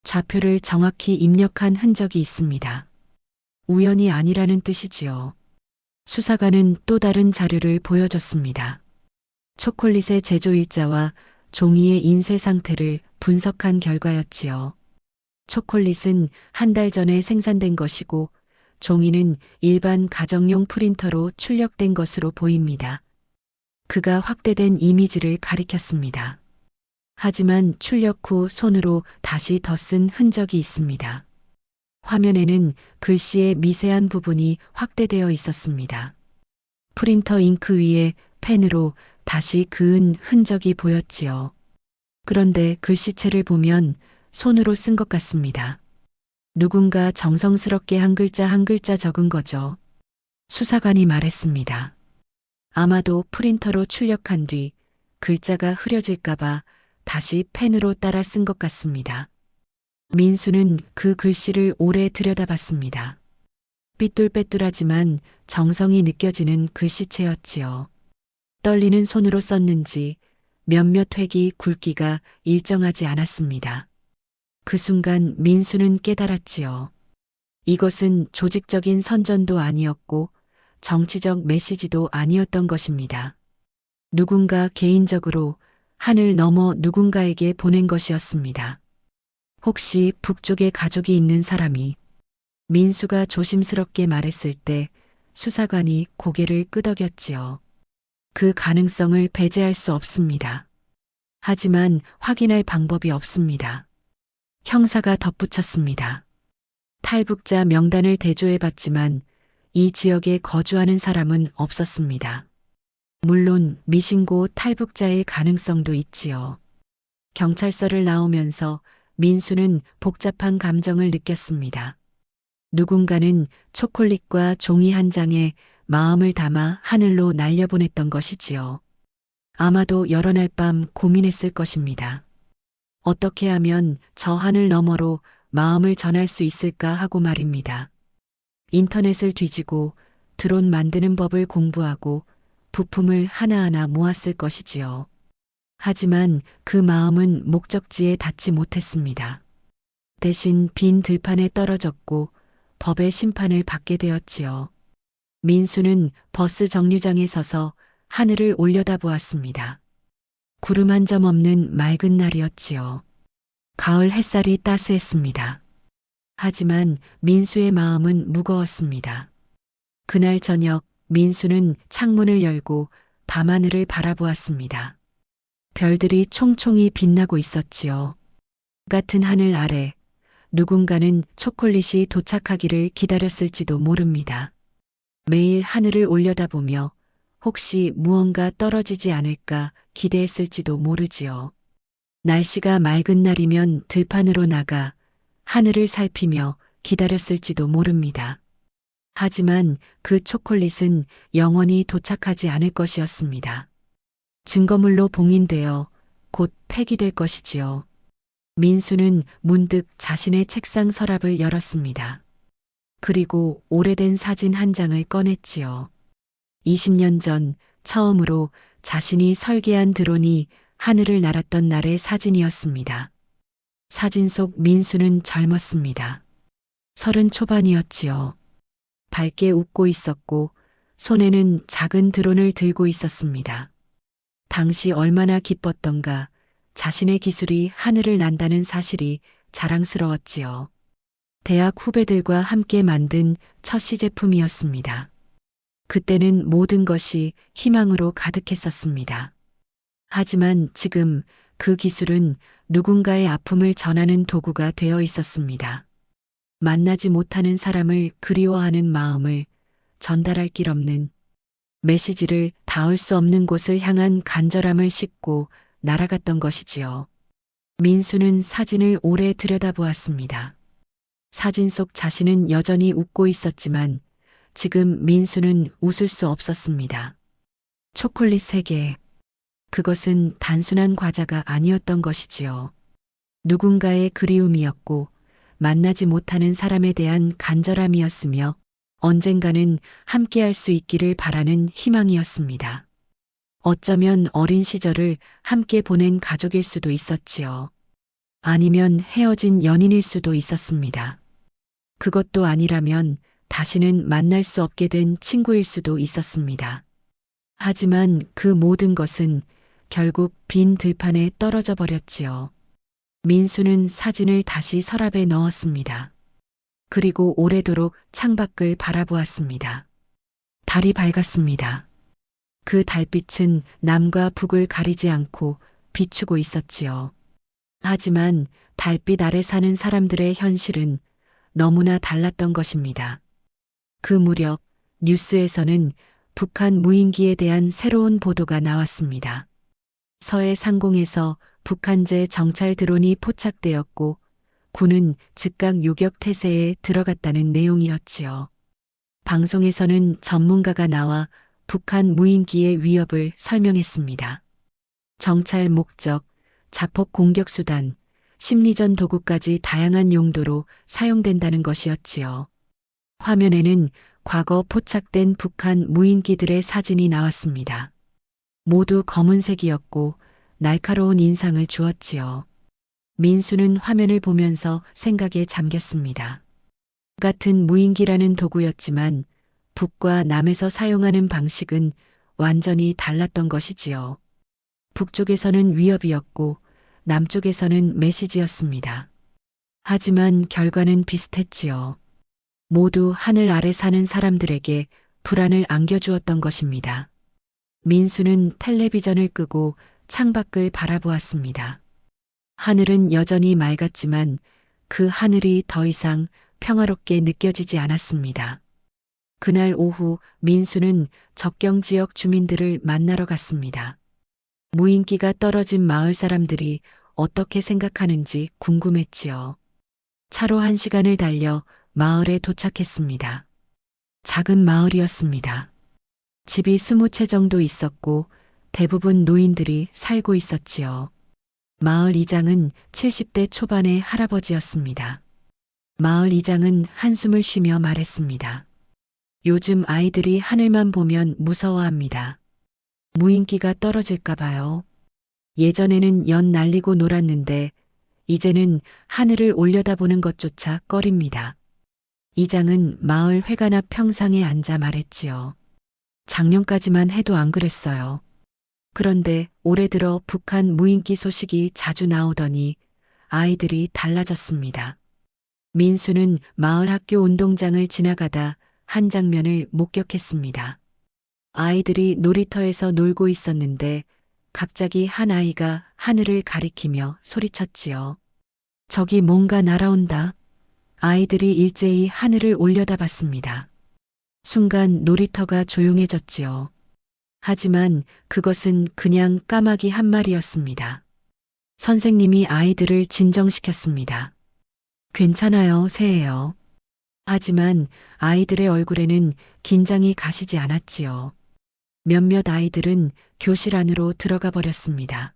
좌표를 정확히 입력한 흔적이 있습니다. 우연이 아니라는 뜻이지요. 수사관은 또 다른 자료를 보여줬습니다. 초콜릿의 제조 일자와 종이의 인쇄 상태를 분석한 결과였지요. 초콜릿은 한 달 전에 생산된 것이고 종이는 일반 가정용 프린터로 출력된 것으로 보입니다. 그가 확대된 이미지를 가리켰습니다. 하지만 출력 후 손으로 다시 덧쓴 흔적이 있습니다. 화면에는 글씨의 미세한 부분이 확대되어 있었습니다. 프린터 잉크 위에 펜으로 다시 그은 흔적이 보였지요. 그런데 글씨체를 보면 손으로 쓴 것 같습니다. 누군가 정성스럽게 한 글자 한 글자 적은 거죠. 수사관이 말했습니다. 아마도 프린터로 출력한 뒤 글자가 흐려질까봐 다시 펜으로 따라 쓴 것 같습니다. 민수는 그 글씨를 오래 들여다봤습니다. 삐뚤빼뚤하지만 정성이 느껴지는 글씨체였지요. 떨리는 손으로 썼는지 몇몇 획이 굵기가 일정하지 않았습니다. 그 순간 민수는 깨달았지요. 이것은 조직적인 선전도 아니었고 정치적 메시지도 아니었던 것입니다. 누군가 개인적으로 하늘 넘어 누군가에게 보낸 것이었습니다. 혹시 북쪽에 가족이 있는 사람이 민수가 조심스럽게 말했을 때 수사관이 고개를 끄덕였지요. 그 가능성을 배제할 수 없습니다. 하지만 확인할 방법이 없습니다. 형사가 덧붙였습니다. 탈북자 명단을 대조해봤지만 이 지역에 거주하는 사람은 없었습니다. 물론 미신고 탈북자일 가능성도 있지요. 경찰서를 나오면서 민수는 복잡한 감정을 느꼈습니다. 누군가는 초콜릿과 종이 한 장에 마음을 담아 하늘로 날려보냈던 것이지요. 아마도 여러 날 밤 고민했을 것입니다. 어떻게 하면 저 하늘 너머로 마음을 전할 수 있을까 하고 말입니다. 인터넷을 뒤지고 드론 만드는 법을 공부하고 부품을 하나하나 모았을 것이지요. 하지만 그 마음은 목적지에 닿지 못했습니다. 대신 빈 들판에 떨어졌고 법의 심판을 받게 되었지요. 민수는 버스 정류장에 서서 하늘을 올려다보았습니다. 구름 한 점 없는 맑은 날이었지요. 가을 햇살이 따스했습니다. 하지만 민수의 마음은 무거웠습니다. 그날 저녁 민수는 창문을 열고 밤하늘을 바라보았습니다. 별들이 총총히 빛나고 있었지요. 같은 하늘 아래 누군가는 초콜릿이 도착하기를 기다렸을지도 모릅니다. 매일 하늘을 올려다보며 혹시 무언가 떨어지지 않을까 기대했을지도 모르지요. 날씨가 맑은 날이면 들판으로 나가 하늘을 살피며 기다렸을지도 모릅니다. 하지만 그 초콜릿은 영원히 도착하지 않을 것이었습니다. 증거물로 봉인되어 곧 폐기될 것이지요. 민수는 문득 자신의 책상 서랍을 열었습니다. 그리고 오래된 사진 한 장을 꺼냈지요. 20년 전 처음으로 자신이 설계한 드론이 하늘을 날았던 날의 사진이었습니다. 사진 속 민수는 젊었습니다. 30 초반이었지요. 밝게 웃고 있었고 손에는 작은 드론을 들고 있었습니다. 당시 얼마나 기뻤던가 자신의 기술이 하늘을 난다는 사실이 자랑스러웠지요. 대학 후배들과 함께 만든 첫 시제품이었습니다. 그때는 모든 것이 희망으로 가득했었습니다. 하지만 지금 그 기술은 누군가의 아픔을 전하는 도구가 되어 있었습니다. 만나지 못하는 사람을 그리워하는 마음을 전달할 길 없는 메시지를 닿을 수 없는 곳을 향한 간절함을 싣고 날아갔던 것이지요. 민수는 사진을 오래 들여다보았습니다. 사진 속 자신은 여전히 웃고 있었지만 지금 민수는 웃을 수 없었습니다. 초콜릿 3개. 그것은 단순한 과자가 아니었던 것이지요. 누군가의 그리움이었고 만나지 못하는 사람에 대한 간절함이었으며 언젠가는 함께할 수 있기를 바라는 희망이었습니다. 어쩌면 어린 시절을 함께 보낸 가족일 수도 있었지요. 아니면 헤어진 연인일 수도 있었습니다. 그것도 아니라면 다시는 만날 수 없게 된 친구일 수도 있었습니다. 하지만 그 모든 것은 결국 빈 들판에 떨어져 버렸지요. 민수는 사진을 다시 서랍에 넣었습니다. 그리고 오래도록 창밖을 바라보았습니다. 달이 밝았습니다. 그 달빛은 남과 북을 가리지 않고 비추고 있었지요. 하지만 달빛 아래 사는 사람들의 현실은 너무나 달랐던 것입니다. 그 무렵 뉴스에서는 북한 무인기에 대한 새로운 보도가 나왔습니다. 서해 상공에서 북한제 정찰 드론이 포착되었고 군은 즉각 요격 태세에 들어갔다는 내용이었지요. 방송에서는 전문가가 나와 북한 무인기의 위협을 설명했습니다. 정찰 목적, 자폭 공격 수단, 심리전 도구까지 다양한 용도로 사용된다는 것이었지요. 화면에는 과거 포착된 북한 무인기들의 사진이 나왔습니다. 모두 검은색이었고 날카로운 인상을 주었지요. 민수는 화면을 보면서 생각에 잠겼습니다. 같은 무인기라는 도구였지만 북과 남에서 사용하는 방식은 완전히 달랐던 것이지요. 북쪽에서는 위협이었고 남쪽에서는 메시지였습니다. 하지만 결과는 비슷했지요. 모두 하늘 아래 사는 사람들에게 불안을 안겨주었던 것입니다. 민수는 텔레비전을 끄고 창밖을 바라보았습니다. 하늘은 여전히 맑았지만 그 하늘이 더 이상 평화롭게 느껴지지 않았습니다. 그날 오후 민수는 접경 지역 주민들을 만나러 갔습니다. 무인기가 떨어진 마을 사람들이 어떻게 생각하는지 궁금했지요. 차로 1시간을 달려 마을에 도착했습니다. 작은 마을이었습니다. 집이 20채 정도 있었고 대부분 노인들이 살고 있었지요. 마을 이장은 70대 초반의 할아버지였습니다. 마을 이장은 한숨을 쉬며 말했습니다. 요즘 아이들이 하늘만 보면 무서워합니다. 무인기가 떨어질까 봐요. 예전에는 연 날리고 놀았는데 이제는 하늘을 올려다보는 것조차 꺼립니다. 이장은 마을 회관 앞 평상에 앉아 말했지요. 작년까지만 해도 안 그랬어요. 그런데 올해 들어 북한 무인기 소식이 자주 나오더니 아이들이 달라졌습니다. 민수는 마을 학교 운동장을 지나가다 한 장면을 목격했습니다. 아이들이 놀이터에서 놀고 있었는데 갑자기 한 아이가 하늘을 가리키며 소리쳤지요. 저기 뭔가 날아온다. 아이들이 일제히 하늘을 올려다봤습니다. 순간 놀이터가 조용해졌지요. 하지만 그것은 그냥 까마귀 한 마리였습니다. 선생님이 아이들을 진정시켰습니다. 괜찮아요, 새예요. 하지만 아이들의 얼굴에는 긴장이 가시지 않았지요. 몇몇 아이들은 교실 안으로 들어가 버렸습니다.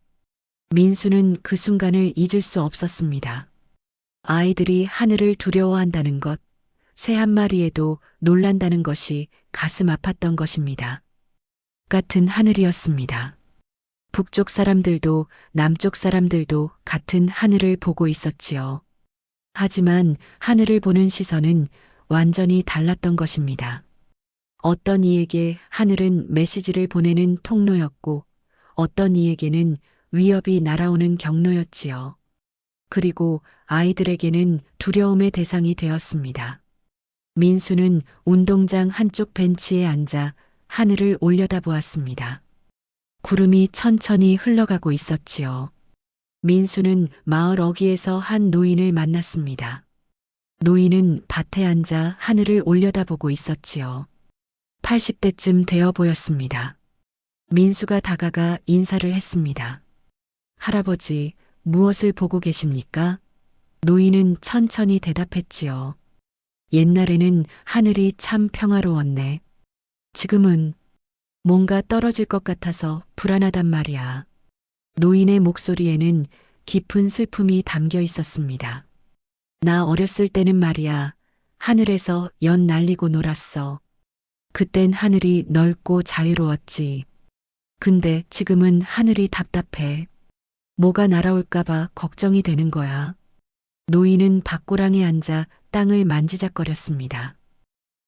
민수는 그 순간을 잊을 수 없었습니다. 아이들이 하늘을 두려워한다는 것, 새 한 마리에도 놀란다는 것이 가슴 아팠던 것입니다. 같은 하늘이었습니다. 북쪽 사람들도 남쪽 사람들도 같은 하늘을 보고 있었지요. 하지만 하늘을 보는 시선은 완전히 달랐던 것입니다. 어떤 이에게 하늘은 메시지를 보내는 통로였고 어떤 이에게는 위협이 날아오는 경로였지요. 그리고 아이들에게는 두려움의 대상이 되었습니다. 민수는 운동장 한쪽 벤치에 앉아 하늘을 올려다보았습니다. 구름이 천천히 흘러가고 있었지요. 민수는 마을 어귀에서 한 노인을 만났습니다. 노인은 밭에 앉아 하늘을 올려다보고 있었지요. 80대쯤 되어 보였습니다. 민수가 다가가 인사를 했습니다. 할아버지, 무엇을 보고 계십니까? 노인은 천천히 대답했지요. 옛날에는 하늘이 참 평화로웠네. 지금은 뭔가 떨어질 것 같아서 불안하단 말이야. 노인의 목소리에는 깊은 슬픔이 담겨 있었습니다. 나 어렸을 때는 말이야, 하늘에서 연 날리고 놀았어. 그땐 하늘이 넓고 자유로웠지. 근데 지금은 하늘이 답답해. 뭐가 날아올까봐 걱정이 되는 거야. 노인은 밭고랑에 앉아 땅을 만지작거렸습니다.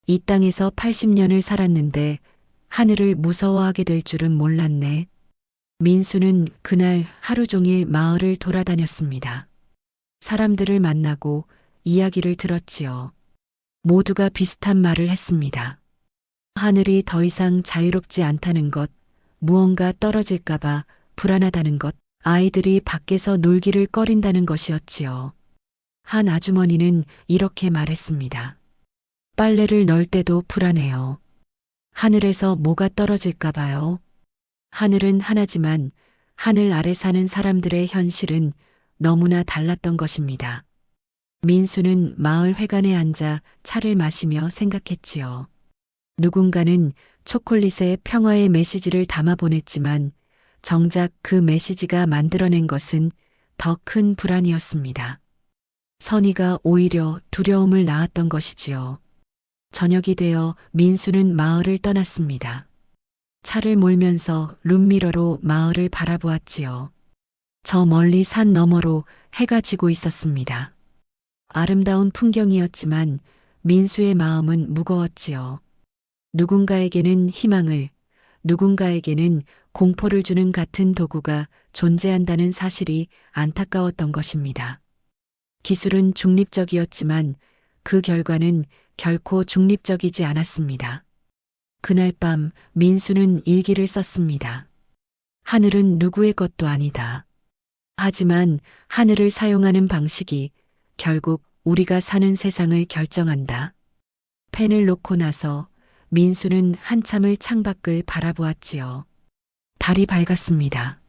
이 땅에서 80년을 살았는데 하늘을 무서워하게 될 줄은 몰랐네. 민수는 그날 하루 종일 마을을 돌아다녔습니다. 사람들을 만나고 이야기를 들었지요. 모두가 비슷한 말을 했습니다. 하늘이 더 이상 자유롭지 않다는 것, 무언가 떨어질까봐 불안하다는 것, 아이들이 밖에서 놀기를 꺼린다는 것이었지요. 한 아주머니는 이렇게 말했습니다. 빨래를 널 때도 불안해요. 하늘에서 뭐가 떨어질까 봐요. 하늘은 하나지만 하늘 아래 사는 사람들의 현실은 너무나 달랐던 것입니다. 민수는 마을 회관에 앉아 차를 마시며 생각했지요. 누군가는 초콜릿에 평화의 메시지를 담아 보냈지만 정작 그 메시지가 만들어낸 것은 더 큰 불안이었습니다. 선의가 오히려 두려움을 낳았던 것이지요. 저녁이 되어 민수는 마을을 떠났습니다. 차를 몰면서 룸미러로 마을을 바라보았지요. 저 멀리 산 너머로 해가 지고 있었습니다. 아름다운 풍경이었지만 민수의 마음은 무거웠지요. 누군가에게는 희망을, 누군가에게는 공포를 주는 같은 도구가 존재한다는 사실이 안타까웠던 것입니다. 기술은 중립적이었지만 그 결과는 결코 중립적이지 않았습니다. 그날 밤 민수는 일기를 썼습니다. 하늘은 누구의 것도 아니다. 하지만 하늘을 사용하는 방식이 결국 우리가 사는 세상을 결정한다. 펜을 놓고 나서 민수는 한참을 창밖을 바라보았지요. 달이 밝았습니다.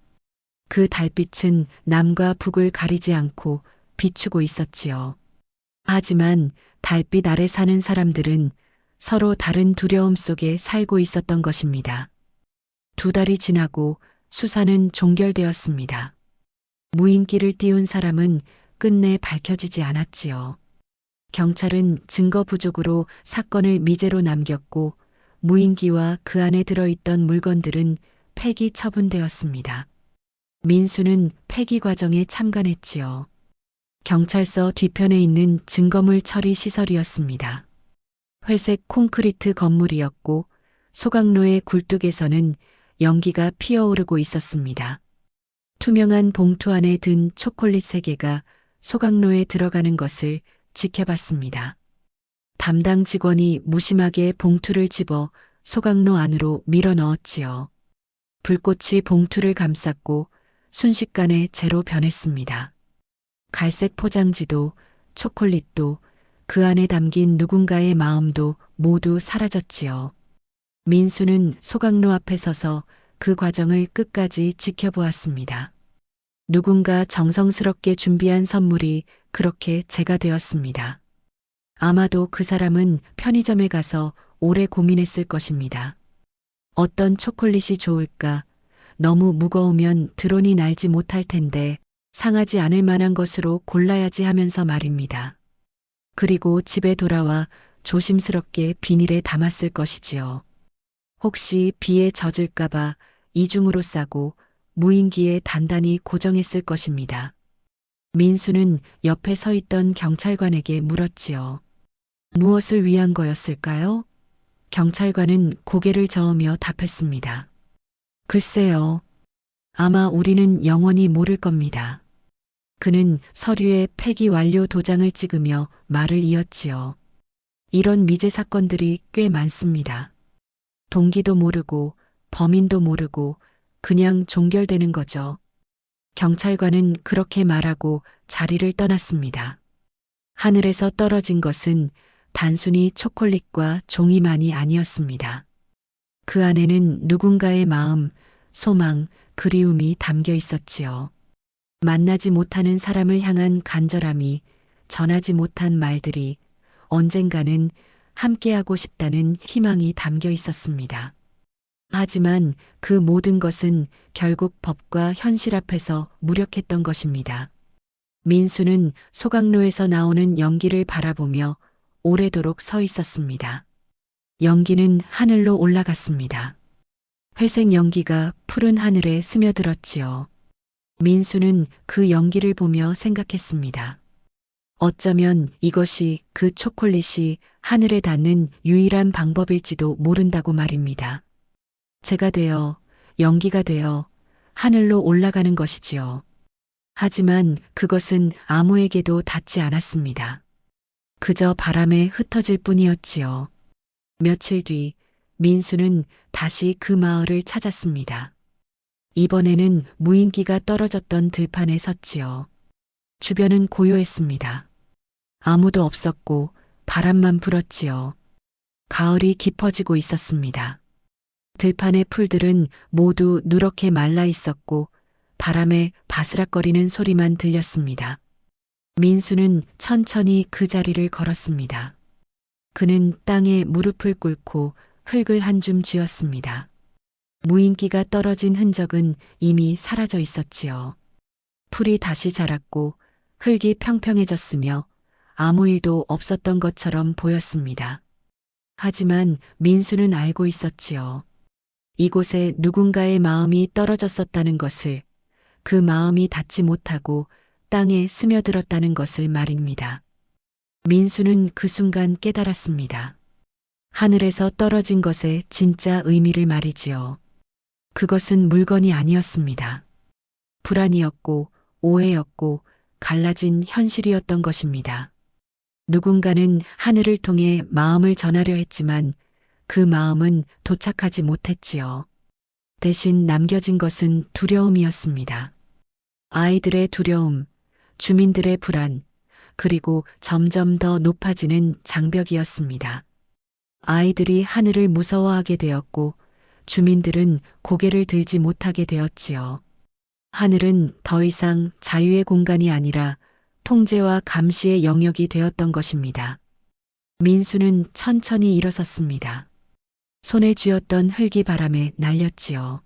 그 달빛은 남과 북을 가리지 않고 비추고 있었지요. 하지만 달빛 아래 사는 사람들은 서로 다른 두려움 속에 살고 있었던 것입니다. 2달이 지나고 수사는 종결되었습니다. 무인기를 띄운 사람은 끝내 밝혀지지 않았지요. 경찰은 증거 부족으로 사건을 미제로 남겼고 무인기와 그 안에 들어있던 물건들은 폐기 처분되었습니다. 민수는 폐기 과정에 참관했지요. 경찰서 뒤편에 있는 증거물 처리 시설이었습니다. 회색 콘크리트 건물이었고 소각로의 굴뚝에서는 연기가 피어오르고 있었습니다. 투명한 봉투 안에 든 초콜릿 3개가 소각로에 들어가는 것을 지켜봤습니다. 담당 직원이 무심하게 봉투를 집어 소각로 안으로 밀어 넣었지요. 불꽃이 봉투를 감쌌고 순식간에 재로 변했습니다. 갈색 포장지도 초콜릿도 그 안에 담긴 누군가의 마음도 모두 사라졌지요. 민수는 소각로 앞에 서서 그 과정을 끝까지 지켜보았습니다. 누군가 정성스럽게 준비한 선물이 그렇게 재가 되었습니다. 아마도 그 사람은 편의점에 가서 오래 고민했을 것입니다. 어떤 초콜릿이 좋을까? 너무 무거우면 드론이 날지 못할 텐데 상하지 않을 만한 것으로 골라야지 하면서 말입니다. 그리고 집에 돌아와 조심스럽게 비닐에 담았을 것이지요. 혹시 비에 젖을까봐 이중으로 싸고 무인기에 단단히 고정했을 것입니다. 민수는 옆에 서 있던 경찰관에게 물었지요. 무엇을 위한 거였을까요? 경찰관은 고개를 저으며 답했습니다. 글쎄요. 아마 우리는 영원히 모를 겁니다. 그는 서류에 폐기 완료 도장을 찍으며 말을 이었지요. 이런 미제 사건들이 꽤 많습니다. 동기도 모르고 범인도 모르고 그냥 종결되는 거죠. 경찰관은 그렇게 말하고 자리를 떠났습니다. 하늘에서 떨어진 것은 단순히 초콜릿과 종이만이 아니었습니다. 그 안에는 누군가의 마음, 소망, 그리움이 담겨 있었지요. 만나지 못하는 사람을 향한 간절함이, 전하지 못한 말들이, 언젠가는 함께하고 싶다는 희망이 담겨 있었습니다. 하지만 그 모든 것은 결국 법과 현실 앞에서 무력했던 것입니다. 민수는 소각로에서 나오는 연기를 바라보며 오래도록 서 있었습니다. 연기는 하늘로 올라갔습니다. 회색 연기가 푸른 하늘에 스며들었지요. 민수는 그 연기를 보며 생각했습니다. 어쩌면 이것이 그 초콜릿이 하늘에 닿는 유일한 방법일지도 모른다고 말입니다. 제가 되어 연기가 되어 하늘로 올라가는 것이지요. 하지만 그것은 아무에게도 닿지 않았습니다. 그저 바람에 흩어질 뿐이었지요. 며칠 뒤 민수는 다시 그 마을을 찾았습니다. 이번에는 무인기가 떨어졌던 들판에 섰지요. 주변은 고요했습니다. 아무도 없었고 바람만 불었지요. 가을이 깊어지고 있었습니다. 들판의 풀들은 모두 누렇게 말라 있었고 바람에 바스락거리는 소리만 들렸습니다. 민수는 천천히 그 자리를 걸었습니다. 그는 땅에 무릎을 꿇고 흙을 한 줌 쥐었습니다. 무인기가 떨어진 흔적은 이미 사라져 있었지요. 풀이 다시 자랐고 흙이 평평해졌으며 아무 일도 없었던 것처럼 보였습니다. 하지만 민수는 알고 있었지요. 이곳에 누군가의 마음이 떨어졌었다는 것을, 그 마음이 닿지 못하고 땅에 스며들었다는 것을 말입니다. 민수는 그 순간 깨달았습니다. 하늘에서 떨어진 것의 진짜 의미를 말이지요. 그것은 물건이 아니었습니다. 불안이었고 오해였고 갈라진 현실이었던 것입니다. 누군가는 하늘을 통해 마음을 전하려 했지만 그 마음은 도착하지 못했지요. 대신 남겨진 것은 두려움이었습니다. 아이들의 두려움, 주민들의 불안, 그리고 점점 더 높아지는 장벽이었습니다. 아이들이 하늘을 무서워하게 되었고 주민들은 고개를 들지 못하게 되었지요. 하늘은 더 이상 자유의 공간이 아니라 통제와 감시의 영역이 되었던 것입니다. 민수는 천천히 일어섰습니다. 손에 쥐었던 흙이 바람에 날렸지요.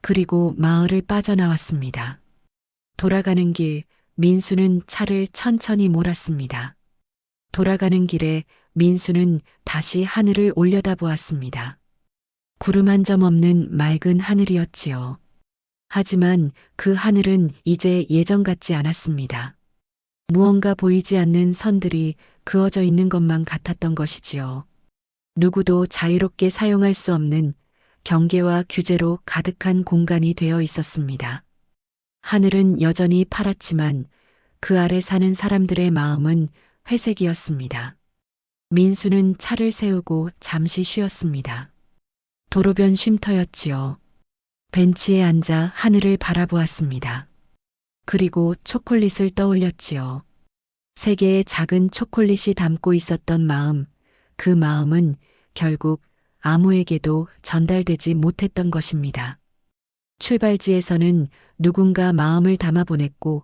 그리고 마을을 빠져나왔습니다. 돌아가는 길, 민수는 차를 천천히 몰았습니다. 돌아가는 길에 민수는 다시 하늘을 올려다보았습니다. 구름 한 점 없는 맑은 하늘이었지요. 하지만 그 하늘은 이제 예전 같지 않았습니다. 무언가 보이지 않는 선들이 그어져 있는 것만 같았던 것이지요. 누구도 자유롭게 사용할 수 없는 경계와 규제로 가득한 공간이 되어 있었습니다. 하늘은 여전히 파랗지만 그 아래 사는 사람들의 마음은 회색이었습니다. 민수는 차를 세우고 잠시 쉬었습니다. 도로변 쉼터였지요. 벤치에 앉아 하늘을 바라보았습니다. 그리고 초콜릿을 떠올렸지요. 세 개의 작은 초콜릿이 담고 있었던 마음, 그 마음은 결국 아무에게도 전달되지 못했던 것입니다. 출발지에서는 누군가 마음을 담아 보냈고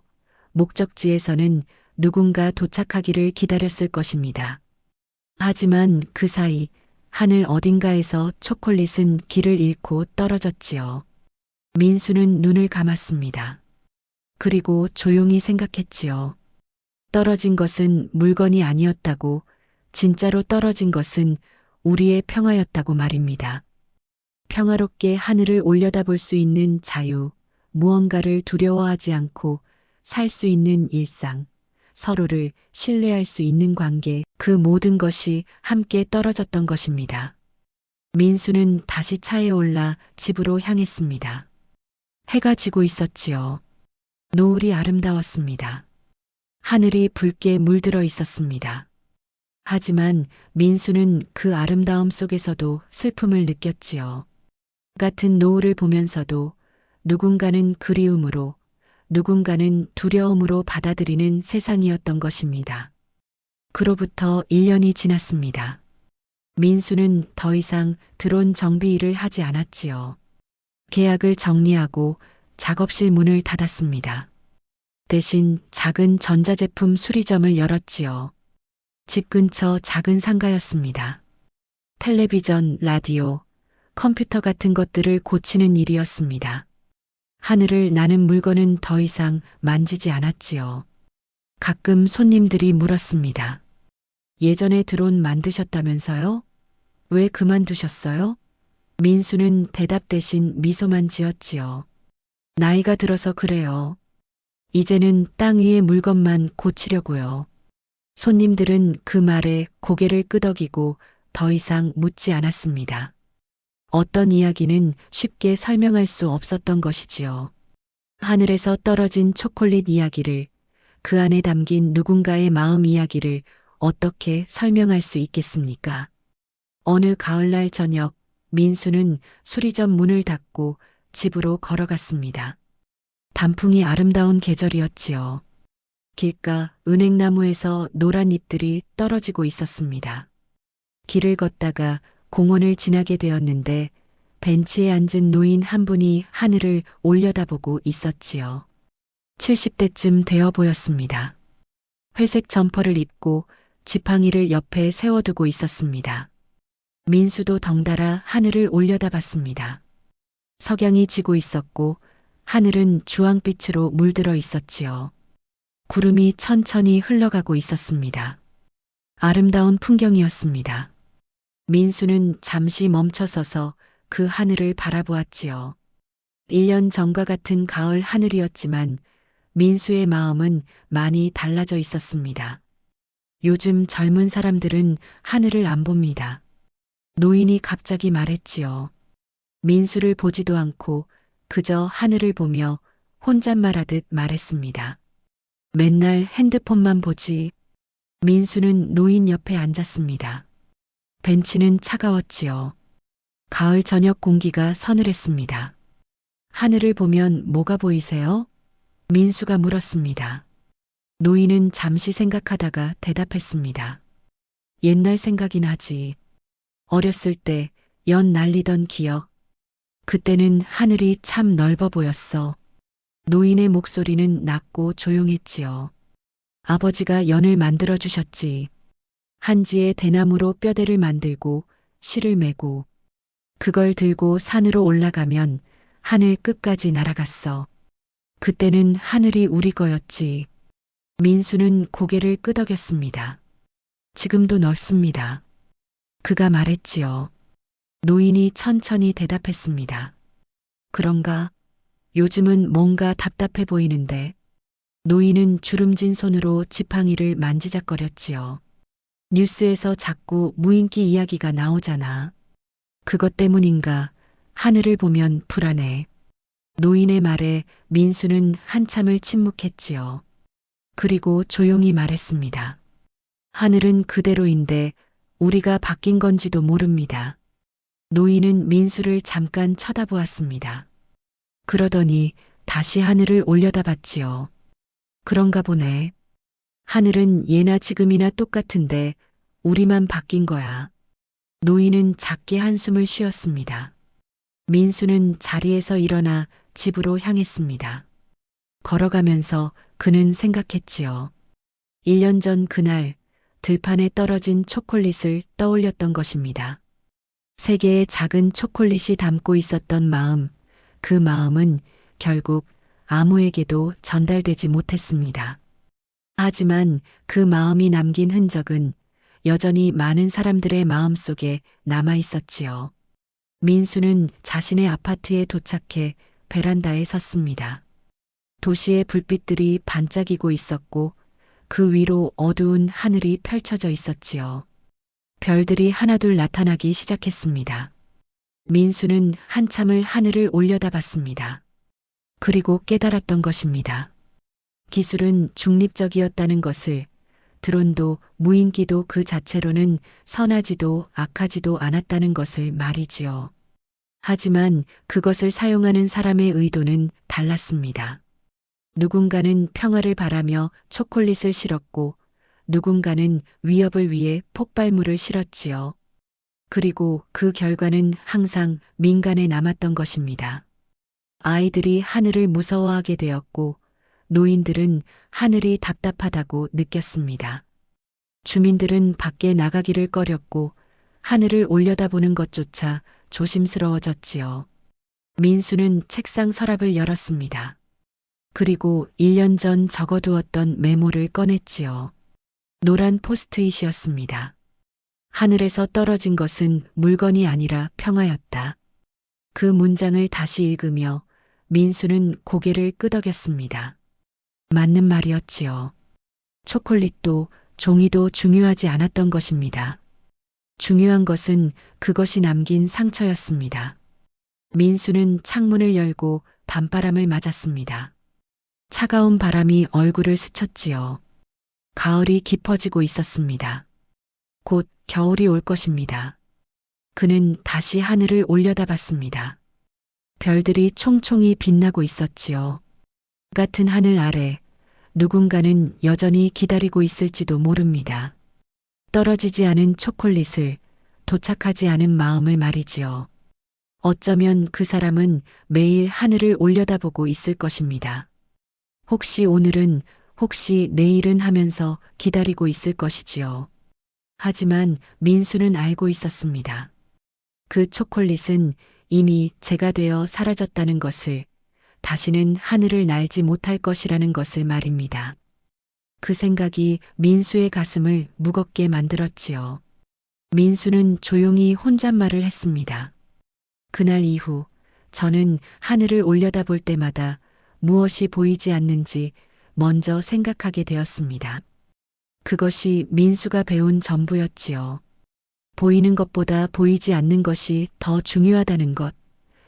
목적지에서는 누군가 도착하기를 기다렸을 것입니다. 하지만 그 사이 하늘 어딘가에서 초콜릿은 길을 잃고 떨어졌지요. 민수는 눈을 감았습니다. 그리고 조용히 생각했지요. 떨어진 것은 물건이 아니었다고, 진짜로 떨어진 것은 우리의 평화였다고 말입니다. 평화롭게 하늘을 올려다볼 수 있는 자유, 무언가를 두려워하지 않고 살 수 있는 일상, 서로를 신뢰할 수 있는 관계, 그 모든 것이 함께 떨어졌던 것입니다. 민수는 다시 차에 올라 집으로 향했습니다. 해가 지고 있었지요. 노을이 아름다웠습니다. 하늘이 붉게 물들어 있었습니다. 하지만 민수는 그 아름다움 속에서도 슬픔을 느꼈지요. 같은 노을을 보면서도 누군가는 그리움으로, 누군가는 두려움으로 받아들이는 세상이었던 것입니다. 그로부터 1년이 지났습니다. 민수는 더 이상 드론 정비 일을 하지 않았지요. 계약을 정리하고 작업실 문을 닫았습니다. 대신 작은 전자제품 수리점을 열었지요. 집 근처 작은 상가였습니다. 텔레비전, 라디오, 컴퓨터 같은 것들을 고치는 일이었습니다. 하늘을 나는 물건은 더 이상 만지지 않았지요. 가끔 손님들이 물었습니다. 예전에 드론 만드셨다면서요? 왜 그만두셨어요? 민수는 대답 대신 미소만 지었지요. 나이가 들어서 그래요. 이제는 땅 위의 물건만 고치려고요. 손님들은 그 말에 고개를 끄덕이고 더 이상 묻지 않았습니다. 어떤 이야기는 쉽게 설명할 수 없었던 것이지요. 하늘에서 떨어진 초콜릿 이야기를, 그 안에 담긴 누군가의 마음 이야기를 어떻게 설명할 수 있겠습니까? 어느 가을날 저녁, 민수는 수리점 문을 닫고 집으로 걸어갔습니다. 단풍이 아름다운 계절이었지요. 길가 은행나무에서 노란 잎들이 떨어지고 있었습니다. 길을 걷다가 공원을 지나게 되었는데 벤치에 앉은 노인 한 분이 하늘을 올려다보고 있었지요. 70대쯤 되어 보였습니다. 회색 점퍼를 입고 지팡이를 옆에 세워두고 있었습니다. 민수도 덩달아 하늘을 올려다봤습니다. 석양이 지고 있었고 하늘은 주황빛으로 물들어 있었지요. 구름이 천천히 흘러가고 있었습니다. 아름다운 풍경이었습니다. 민수는 잠시 멈춰서서 그 하늘을 바라보았지요. 1년 전과 같은 가을 하늘이었지만 민수의 마음은 많이 달라져 있었습니다. 요즘 젊은 사람들은 하늘을 안 봅니다. 노인이 갑자기 말했지요. 민수를 보지도 않고 그저 하늘을 보며 혼잣말하듯 말했습니다. 맨날 핸드폰만 보지. 민수는 노인 옆에 앉았습니다. 벤치는 차가웠지요. 가을 저녁 공기가 서늘했습니다. 하늘을 보면 뭐가 보이세요? 민수가 물었습니다. 노인은 잠시 생각하다가 대답했습니다. 옛날 생각이 나지. 어렸을 때 연 날리던 기억. 그때는 하늘이 참 넓어 보였어. 노인의 목소리는 낮고 조용했지요. 아버지가 연을 만들어 주셨지. 한지에 대나무로 뼈대를 만들고 실을 매고 그걸 들고 산으로 올라가면 하늘 끝까지 날아갔어. 그때는 하늘이 우리 거였지. 민수는 고개를 끄덕였습니다. 지금도 넓습니다. 그가 말했지요. 노인이 천천히 대답했습니다. 그런가? 요즘은 뭔가 답답해 보이는데. 노인은 주름진 손으로 지팡이를 만지작거렸지요. 뉴스에서 자꾸 무인기 이야기가 나오잖아. 그것 때문인가 하늘을 보면 불안해. 노인의 말에 민수는 한참을 침묵했지요. 그리고 조용히 말했습니다. 하늘은 그대로인데 우리가 바뀐 건지도 모릅니다. 노인은 민수를 잠깐 쳐다보았습니다. 그러더니 다시 하늘을 올려다봤지요. 그런가 보네. 하늘은 예나 지금이나 똑같은데 우리만 바뀐 거야. 노인은 작게 한숨을 쉬었습니다. 민수는 자리에서 일어나 집으로 향했습니다. 걸어가면서 그는 생각했지요. 1년 전 그날 들판에 떨어진 초콜릿을 떠올렸던 것입니다. 세 개의 작은 초콜릿이 담고 있었던 마음, 그 마음은 결국 아무에게도 전달되지 못했습니다. 하지만 그 마음이 남긴 흔적은 여전히 많은 사람들의 마음 속에 남아 있었지요. 민수는 자신의 아파트에 도착해 베란다에 섰습니다. 도시의 불빛들이 반짝이고 있었고 그 위로 어두운 하늘이 펼쳐져 있었지요. 별들이 하나둘 나타나기 시작했습니다. 민수는 한참을 하늘을 올려다봤습니다. 그리고 깨달았던 것입니다. 기술은 중립적이었다는 것을, 드론도 무인기도 그 자체로는 선하지도 악하지도 않았다는 것을 말이지요. 하지만 그것을 사용하는 사람의 의도는 달랐습니다. 누군가는 평화를 바라며 초콜릿을 실었고 누군가는 위협을 위해 폭발물을 실었지요. 그리고 그 결과는 항상 민간에 남았던 것입니다. 아이들이 하늘을 무서워하게 되었고 노인들은 하늘이 답답하다고 느꼈습니다. 주민들은 밖에 나가기를 꺼렸고 하늘을 올려다보는 것조차 조심스러워졌지요. 민수는 책상 서랍을 열었습니다. 그리고 1년 전 적어두었던 메모를 꺼냈지요. 노란 포스트잇이었습니다. 하늘에서 떨어진 것은 물건이 아니라 평화였다. 그 문장을 다시 읽으며 민수는 고개를 끄덕였습니다. 맞는 말이었지요. 초콜릿도 종이도 중요하지 않았던 것입니다. 중요한 것은 그것이 남긴 상처였습니다. 민수는 창문을 열고 밤바람을 맞았습니다. 차가운 바람이 얼굴을 스쳤지요. 가을이 깊어지고 있었습니다. 곧 겨울이 올 것입니다. 그는 다시 하늘을 올려다봤습니다. 별들이 총총히 빛나고 있었지요. 같은 하늘 아래 누군가는 여전히 기다리고 있을지도 모릅니다. 떨어지지 않은 초콜릿을, 도착하지 않은 마음을 말이지요. 어쩌면 그 사람은 매일 하늘을 올려다보고 있을 것입니다. 혹시 오늘은, 혹시 내일은 하면서 기다리고 있을 것이지요. 하지만 민수는 알고 있었습니다. 그 초콜릿은 이미 재가 되어 사라졌다는 것을, 다시는 하늘을 날지 못할 것이라는 것을 말입니다. 그 생각이 민수의 가슴을 무겁게 만들었지요. 민수는 조용히 혼잣말을 했습니다. 그날 이후 저는 하늘을 올려다볼 때마다 무엇이 보이지 않는지 먼저 생각하게 되었습니다. 그것이 민수가 배운 전부였지요. 보이는 것보다 보이지 않는 것이 더 중요하다는 것,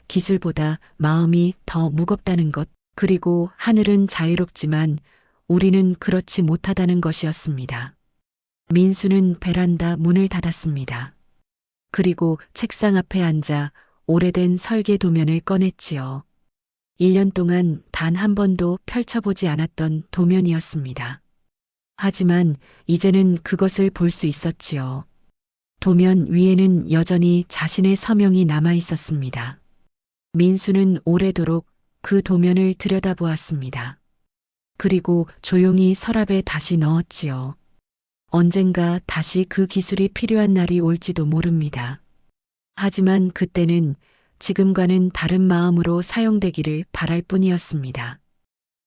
기술보다 마음이 더 무겁다는 것, 그리고 하늘은 자유롭지만 우리는 그렇지 못하다는 것이었습니다. 민수는 베란다 문을 닫았습니다. 그리고 책상 앞에 앉아 오래된 설계 도면을 꺼냈지요. 1년 동안 단 한 번도 펼쳐보지 않았던 도면이었습니다. 하지만 이제는 그것을 볼 수 있었지요. 도면 위에는 여전히 자신의 서명이 남아 있었습니다. 민수는 오래도록 그 도면을 들여다보았습니다. 그리고 조용히 서랍에 다시 넣었지요. 언젠가 다시 그 기술이 필요한 날이 올지도 모릅니다. 하지만 그때는 지금과는 다른 마음으로 사용되기를 바랄 뿐이었습니다.